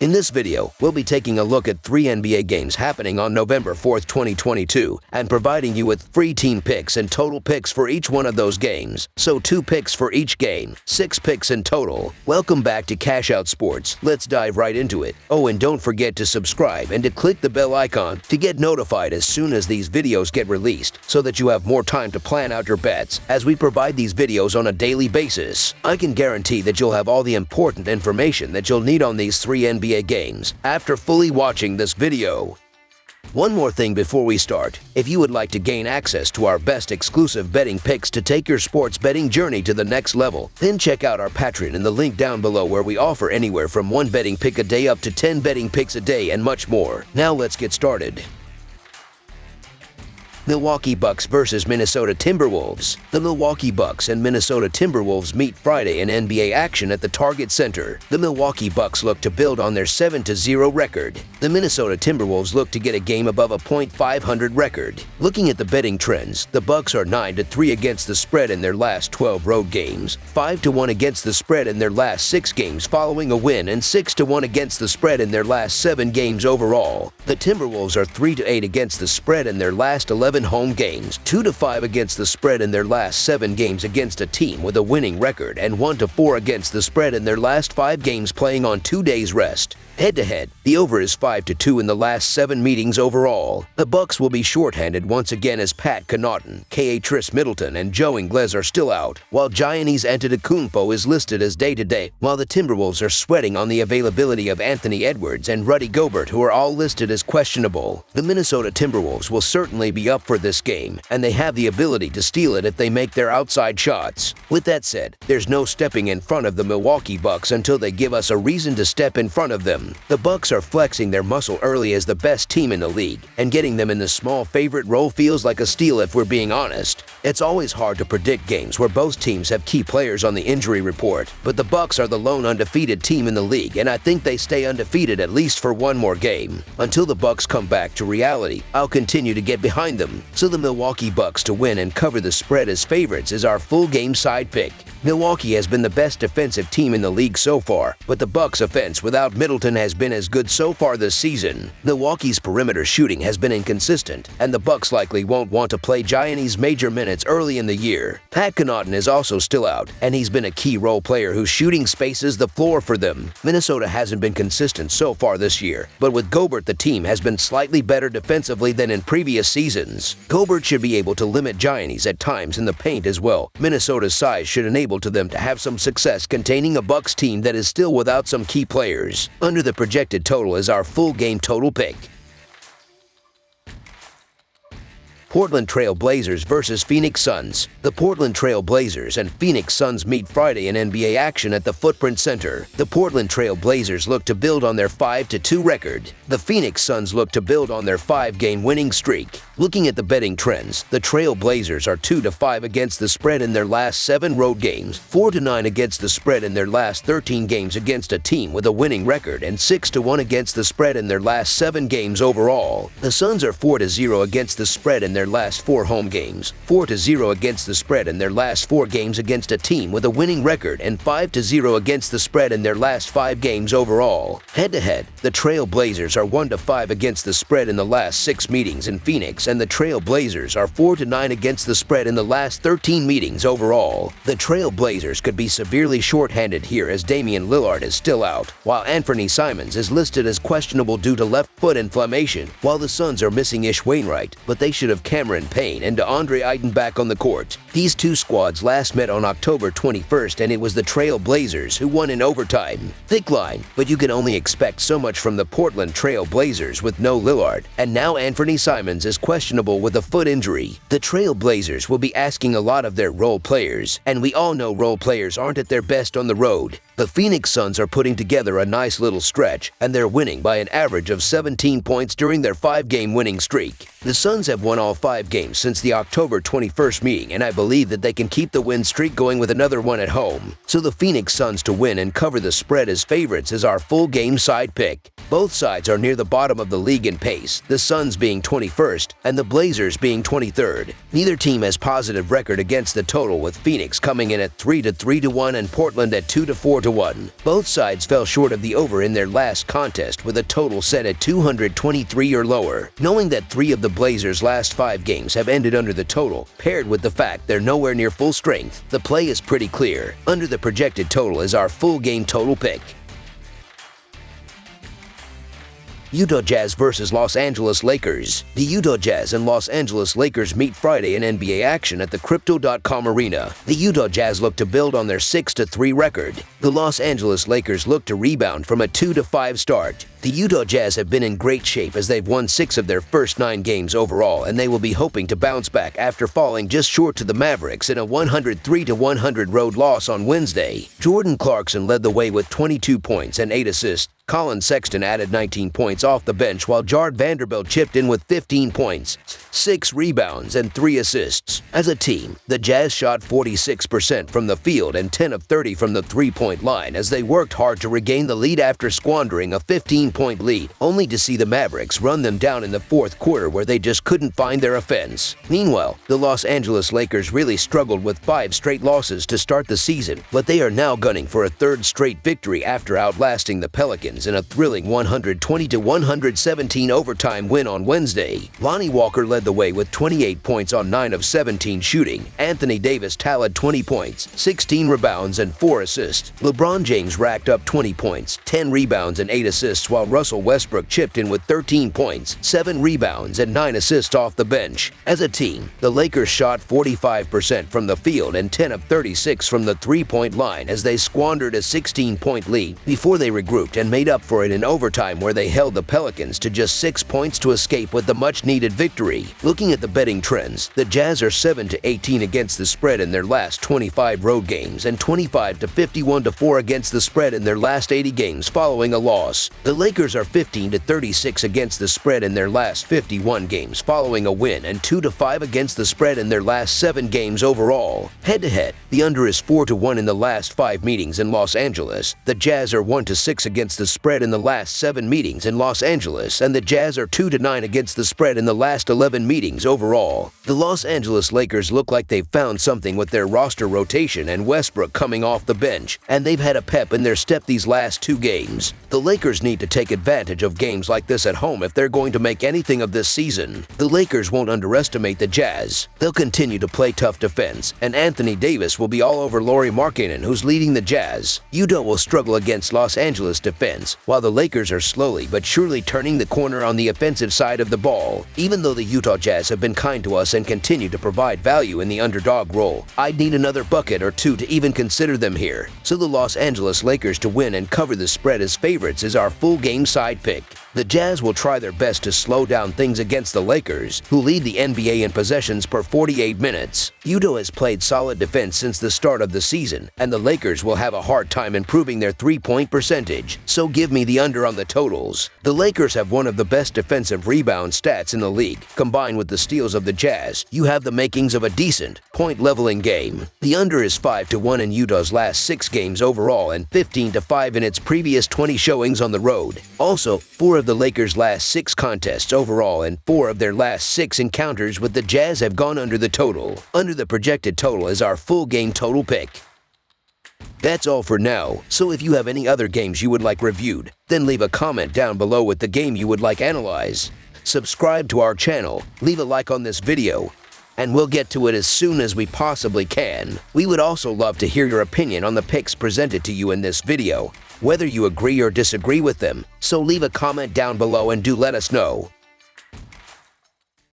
In this video, we'll be taking a look at 3 NBA games happening on November 4th, 2022, and providing you with free team picks and total picks for each one of those games. So 2 picks for each game, 6 picks in total. Welcome back to Cash Out Sports. Let's dive right into it. Oh, and don't forget to subscribe and to click the bell icon to get notified as soon as these videos get released, so that you have more time to plan out your bets as we provide these videos on a daily basis. I can guarantee that you'll have all the important information that you'll need on these 3 NBA games after fully watching this video. One more thing before we start. If you would like to gain access to our best exclusive betting picks to take your sports betting journey to the next level, then check out our Patreon in the link down below, where we offer anywhere from 1 betting pick a day up to 10 betting picks a day and much more. Now let's get started. Milwaukee Bucks versus Minnesota Timberwolves. The Milwaukee Bucks and Minnesota Timberwolves meet Friday in NBA action at the Target Center. The Milwaukee Bucks look to build on their 7-0 record. The Minnesota Timberwolves look to get a game above a .500 record. Looking at the betting trends, the Bucks are 9-3 against the spread in their last 12 road games, 5-1 against the spread in their last 6 games following a win, and 6-1 against the spread in their last 7 games overall. The Timberwolves are 3-8 against the spread in their last 11 home games, 2-5 against the spread in their last 7 games against a team with a winning record, and 1-4 against the spread in their last 5 games playing on 2 days rest. Head-to-head, the over is 5-2 in the last 7 meetings overall. The Bucks will be shorthanded once again as Pat Connaughton, K.A. Tris Middleton, and Joe Ingles are still out, while Giannis Antetokounmpo is listed as day-to-day, while the Timberwolves are sweating on the availability of Anthony Edwards and Rudy Gobert, who are all listed as questionable. The Minnesota Timberwolves will certainly be up for this game, and they have the ability to steal it if they make their outside shots. With that said, there's no stepping in front of the Milwaukee Bucks until they give us a reason to step in front of them. The Bucks are flexing their muscle early as the best team in the league, and getting them in the small favorite role feels like a steal if we're being honest. It's always hard to predict games where both teams have key players on the injury report, but the Bucks are the lone undefeated team in the league, and I think they stay undefeated at least for one more game. Until the Bucks come back to reality, I'll continue to get behind them. So the Milwaukee Bucks to win and cover the spread as favorites is our full game side pick. Milwaukee has been the best defensive team in the league so far, but the Bucks' offense without Middleton has been as good so far this season. Milwaukee's perimeter shooting has been inconsistent, and the Bucks likely won't want to play Giannis major minutes early in the year. Pat Connaughton is also still out, and he's been a key role player whose shooting spaces the floor for them. Minnesota hasn't been consistent so far this year, but with Gobert the team has been slightly better defensively than in previous seasons. Gobert should be able to limit Giannis at times in the paint as well. Minnesota's size should enable them to have some success containing a Bucks team that is still without some key players. Under the projected total is our full game total pick. Portland Trail Blazers versus Phoenix Suns. The Portland Trail Blazers and Phoenix Suns meet Friday in NBA action at the Footprint Center. The Portland Trail Blazers look to build on their 5-2 record. The Phoenix Suns look to build on their 5-game winning streak. Looking at the betting trends, the Trail Blazers are 2-5 against the spread in their last 7 road games, 4-9 against the spread in their last 13 games against a team with a winning record, and 6-1 against the spread in their last 7 games overall. The Suns are 4-0 against the spread in their last 4 home games, 4-0 against the spread in their last 4 games against a team with a winning record, and 5-0 against the spread in their last 5 games overall. Head-to-head, the Trail Blazers are 1-5 against the spread in the last 6 meetings in Phoenix, and the Trail Blazers are 4-9 against the spread in the last 13 meetings overall. The Trail Blazers could be severely shorthanded here as Damian Lillard is still out, while Anthony Simons is listed as questionable due to left foot inflammation, while the Suns are missing Ish Wainwright, but they should have Cameron Payne and DeAndre Ayton back on the court. These 2 squads last met on October 21st, and it was the Trail Blazers who won in overtime. Thick line, but you can only expect so much from the Portland Trail Blazers with no Lillard, and now Anthony Simons is questionable with a foot injury. The Trail Blazers will be asking a lot of their role players, and we all know role players aren't at their best on the road. The Phoenix Suns are putting together a nice little stretch, and they're winning by an average of 17 points during their 5-game winning streak. The Suns have won all 5 games since the October 21st meeting, and I believe that they can keep the win streak going with another one at home. So the Phoenix Suns to win and cover the spread as favorites is our full game side pick. Both sides are near the bottom of the league in pace, the Suns being 21st and the Blazers being 23rd. Neither team has positive record against the total, with Phoenix coming in at 3-3-1 and Portland at 2-4 4-1. Both sides fell short of the over in their last contest with a total set at 223 or lower. Knowing that 3 of the Blazers' last 5 games have ended under the total, paired with the fact they're nowhere near full strength, the play is pretty clear. Under the projected total is our full game total pick. Utah Jazz vs. Los Angeles Lakers. The Utah Jazz and Los Angeles Lakers meet Friday in NBA action at the Crypto.com Arena. The Utah Jazz look to build on their 6-3 record. The Los Angeles Lakers look to rebound from a 2-5 start. The Utah Jazz have been in great shape as they've won 6 of their first 9 games overall, and they will be hoping to bounce back after falling just short to the Mavericks in a 103-100 road loss on Wednesday. Jordan Clarkson led the way with 22 points and 8 assists. Colin Sexton added 19 points off the bench, while Jared Vanderbilt chipped in with 15 points, 6 rebounds, and 3 assists. As a team, the Jazz shot 46% from the field and 10 of 30 from the three-point line as they worked hard to regain the lead after squandering a 15-point lead, only to see the Mavericks run them down in the fourth quarter where they just couldn't find their offense. Meanwhile, the Los Angeles Lakers really struggled with 5 straight losses to start the season, but they are now gunning for a 3rd straight victory after outlasting the Pelicans in a thrilling 120-117 overtime win on Wednesday. Lonnie Walker led the way with 28 points on 9 of 17 shooting. Anthony Davis tallied 20 points, 16 rebounds, and 4 assists. LeBron James racked up 20 points, 10 rebounds, and 8 assists, while Russell Westbrook chipped in with 13 points, 7 rebounds, and 9 assists off the bench. As a team, the Lakers shot 45% from the field and 10 of 36 from the three-point line as they squandered a 16-point lead before they regrouped and made up for it in overtime, where they held the Pelicans to just 6 points to escape with the much-needed victory. Looking at the betting trends, the Jazz are 7-18 against the spread in their last 25 road games and 25-51-4 against the spread in their last 80 games following a loss. The Lakers are 15-36 against the spread in their last 51 games following a win and 2-5 against the spread in their last 7 games overall. Head-to-head, the under is 4-1 in the last 5 meetings in Los Angeles. The Jazz are 1-6 against the spread in the last 7 meetings in Los Angeles, and the Jazz are 2-9 against the spread in the last 11 meetings overall. The Los Angeles Lakers look like they've found something with their roster rotation and Westbrook coming off the bench, and they've had a pep in their step these last 2 games. The Lakers need to take advantage of games like this at home if they're going to make anything of this season. The Lakers won't underestimate the Jazz. They'll continue to play tough defense, and Anthony Davis will be all over Lauri Markkanen, who's leading the Jazz. Utah will struggle against Los Angeles defense, while the Lakers are slowly but surely turning the corner on the offensive side of the ball. Even though the Utah Jazz have been kind to us and continue to provide value in the underdog role, I'd need another bucket or 2 to even consider them here. So the Los Angeles Lakers to win and cover the spread as favorites is our full game side pick. The Jazz will try their best to slow down things against the Lakers, who lead the NBA in possessions per 48 minutes. Utah has played solid defense since the start of the season, and the Lakers will have a hard time improving their three-point percentage, so give me the under on the totals. The Lakers have one of the best defensive rebound stats in the league. Combined with the steals of the Jazz, you have the makings of a decent, point-leveling game. The under is 5-1 in Utah's last 6 games overall and 15-5 in its previous 20 showings on the road. Also, 4 of the Lakers' last 6 contests overall and 4 of their last 6 encounters with the Jazz have gone under the total. Under the projected total is our full game total pick. That's all for now, so if you have any other games you would like reviewed, then leave a comment down below with the game you would like analyzed. Subscribe to our channel, leave a like on this video, and we'll get to it as soon as we possibly can. We would also love to hear your opinion on the picks presented to you in this video, whether you agree or disagree with them, so leave a comment down below and do let us know.